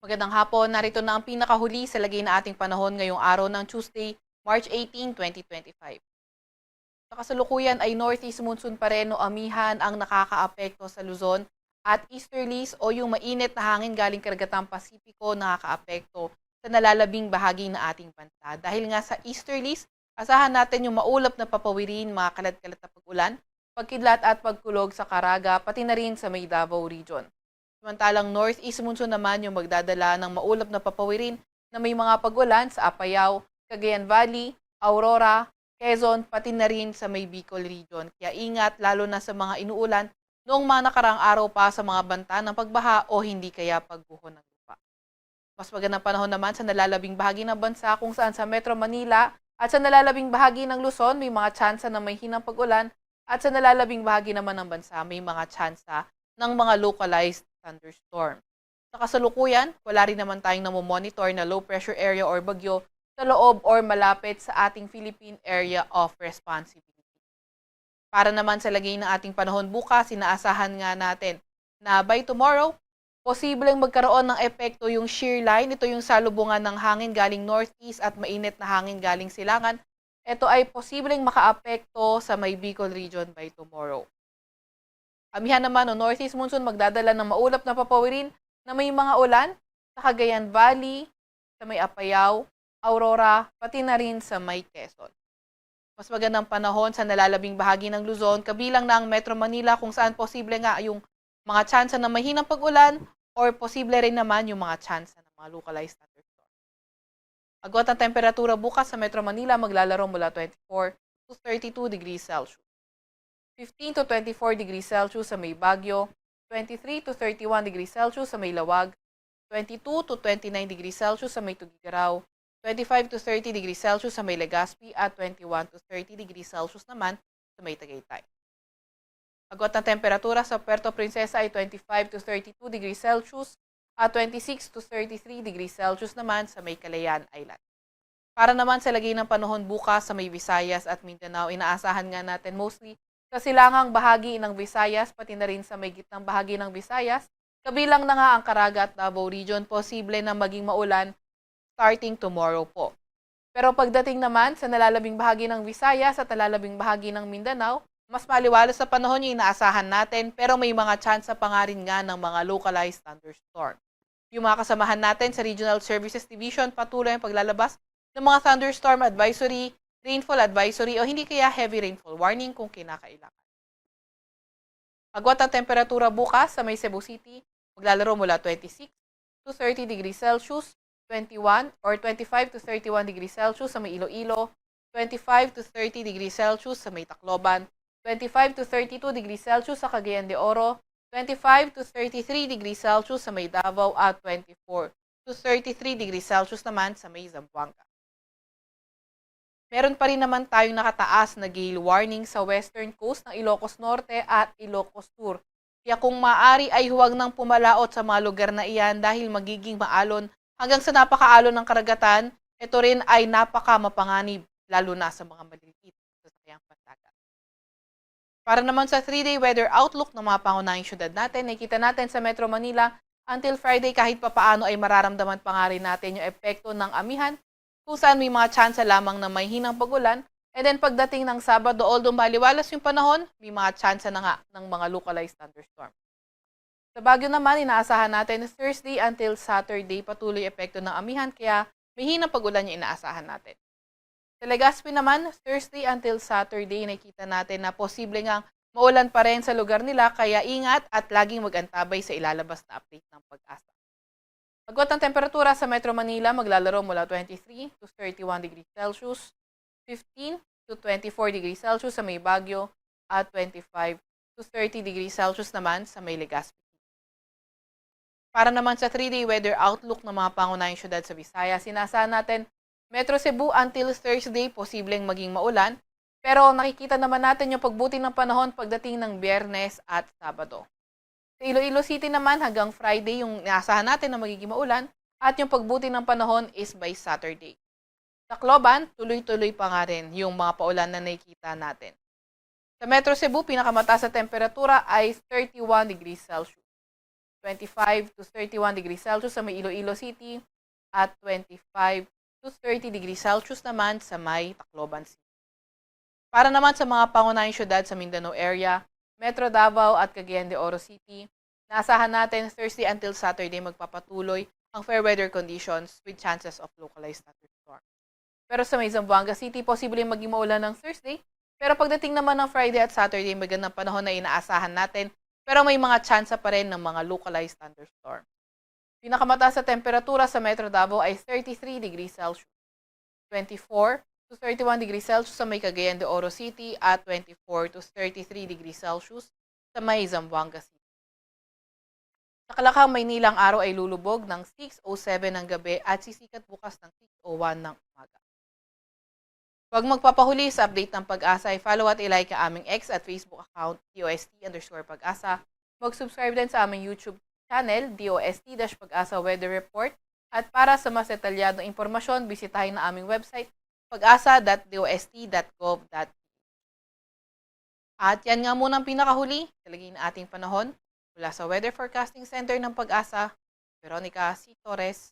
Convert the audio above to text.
Magandang hapon, narito na ang pinakahuli sa lagay na ating panahon ngayong araw ng Tuesday, March 18, 2025. Sa kasalukuyan ay northeast monsoon pa rin o amihan ang nakakaapekto sa Luzon at easterlies o yung mainit na hangin galing karagatang Pasipiko nakakaapekto sa nalalabing bahagi ng ating bansa. Dahil nga sa easterlies, asahan natin yung maulap na papawirin, mga kalat-kalat na pag-ulan, pagkidlat at pagkulog sa Caraga, pati na rin sa may Davao region. Samantalang northeast monsoon naman yung magdadala ng maulap na papawirin na may mga pag-ulan sa Apayao, Cagayan Valley, Aurora, Quezon, pati na rin sa may Bicol region. Kaya ingat lalo na sa mga inuulan noong mga nakaraang araw pa sa mga banta ng pagbaha o hindi kaya pagguho ng lupa. Mas magandang panahon naman sa nalalabing bahagi ng bansa kung saan sa Metro Manila at sa nalalabing bahagi ng Luzon may mga tsansa na may hinang pag-ulan at sa nalalabing bahagi naman ng bansa may mga tsansa ng mga localized thunderstorm. Sa kasalukuyan, wala rin naman tayong namomonitor na low pressure area or bagyo sa loob or malapit sa ating Philippine Area of Responsibility. Para naman sa lagay ng ating panahon bukas, inaasahan nga natin na by tomorrow, posibleng magkaroon ng epekto yung shear line. Ito yung salubungan ng hangin galing northeast at mainit na hangin galing silangan. Ito ay posibleng makaapekto sa may Bicol region by tomorrow. Amihan naman o northeast monsoon magdadala ng maulap na papawirin na may mga ulan sa Cagayan Valley, sa may Apayao, Aurora, pati na rin sa may Quezon. Mas magandang panahon sa nalalabing bahagi ng Luzon, kabilang na ang Metro Manila kung saan posible nga yung mga tsansa na mahinang pag-ulan or posible rin naman yung mga tsansa ng mga localized thunderstorm. Agwat ang temperatura bukas sa Metro Manila maglalaro mula 24 to 32 degrees Celsius. 15 to 24 degrees Celsius sa may Baguio, 23 to 31 degrees Celsius sa may Lawag, 22 to 29 degrees Celsius sa may Tugigaraw, 25 to 30 degrees Celsius sa may Legazpi at 21 to 30 degrees Celsius naman sa may Tagaytay. Agwat ng temperatura sa Puerto Princesa ay 25 to 32 degrees Celsius at 26 to 33 degrees Celsius naman sa may Calayan Island. Para naman sa lagay ng panahon bukas sa may Visayas at Mindanao, inaasahan nga natin mostly sa silangang bahagi ng Visayas, pati na rin sa may gitnang bahagi ng Visayas, kabilang na nga ang Caraga at Davao region, posible na maging maulan starting tomorrow po. Pero pagdating naman sa nalalabing bahagi ng Visayas at nalalabing bahagi ng Mindanao, mas maliwalas sa panahon yung inaasahan natin, pero may mga tsansa pa nga rin nga ng mga localized thunderstorm. Yung mga kasamahan natin sa Regional Services Division patuloy ang paglalabas ng mga thunderstorm advisory, rainfall advisory o hindi kaya heavy rainfall warning kung kinakailangan. Agwat ang temperatura bukas sa may Cebu City, maglalaro mula 26 to 30 degrees Celsius, 21 or 25 to 31 degrees Celsius sa may Iloilo, 25 to 30 degrees Celsius sa may Tacloban, 25 to 32 degrees Celsius sa Cagayan de Oro, 25 to 33 degrees Celsius sa may Davao at 24 to 33 degrees Celsius naman sa may Zamboanga. Meron pa rin naman tayong nakataas na gale warning sa western coast ng Ilocos Norte at Ilocos Sur. Kaya kung maaari ay huwag nang pumalaot sa mga lugar na iyan dahil magiging maalon hanggang sa napakaalon ng karagatan, ito rin ay napakamapanganib lalo na sa mga maliliit sa sasakyang pandagat. Para naman sa 3-day weather outlook ng mga pangunahing syudad natin, nakikita natin sa Metro Manila until Friday kahit papaano ay mararamdaman pa nga rin natin yung epekto ng amihan kung saan may mga tsansa lamang na may hinang pag-ulan. And then pagdating ng Sabado, although maliwalas yung panahon, may mga tsansa na nga ng mga localized thunderstorm. Sa Baguio naman, inaasahan natin Thursday until Saturday patuloy epekto ng amihan kaya may hinang pag-ulan yung inaasahan natin. Sa Legazpi naman, Thursday until Saturday, nakita natin na posible ngang maulan pa rin sa lugar nila kaya ingat at laging mag-antabay sa ilalabas na update ng Pag-asa. Agwat ng temperatura sa Metro Manila maglalaro mula 23 to 31 degrees Celsius, 15 to 24 degrees Celsius sa may Baguio, at 25 to 30 degrees Celsius naman sa may Legazpi. Para naman sa 3-day weather outlook ng mga pangunahing syudad sa Visayas, sinasaan natin Metro Cebu until Thursday posibleng maging maulan, pero nakikita naman natin yung pagbuti ng panahon pagdating ng Biyernes at Sabado. Sa Iloilo City naman hanggang Friday yung inaasahan natin na magiging maulan at yung pagbuti ng panahon is by Saturday. Sa Cloban, tuloy-tuloy pa nga rin yung mga paulan na nakikita natin. Sa Metro Cebu, pinakamataas na temperatura ay 31 degrees Celsius. 25 to 31 degrees Celsius sa may Iloilo City, at 25 to 30 degrees Celsius naman sa may Tacloban City. Para naman sa mga pangunahing syudad sa Mindanao area, Metro Davao at Cagayan de Oro City, naasahan natin Thursday until Saturday magpapatuloy ang fair weather conditions with chances of localized thunderstorms. Pero sa may Zamboanga City, posibleng maging maulan ng Thursday. Pero pagdating naman ng Friday at Saturday, magandang panahon na inaasahan natin. Pero may mga tsansa pa rin ng mga localized thunderstorm. Pinakamataas sa temperatura sa Metro Davao ay 33 degrees Celsius. 24 to 31 degrees Celsius sa may Cagayan de Oro City at 24 to 33 degrees Celsius sa may Zamboanga City. Sa Kalakang, Maynila, ang araw ay lulubog ng 6:07 ng gabi at sisikat bukas ng 6:01 ng umaga. Huwag magpapahuli sa update ng Pag-asa, i-follow at i-like ang aming X at Facebook account, DOST_Pag-asa. Mag-subscribe din sa aming YouTube channel, DOST-Pag-asa Weather Report. At para sa mas detalyadong impormasyon, bisitahin na aming website, pag-asa.dost.gov.ph. At yan nga muna ang pinakahuli sa lagay na ating panahon. Mula sa Weather Forecasting Center ng Pag-asa, Veronica C. Torres.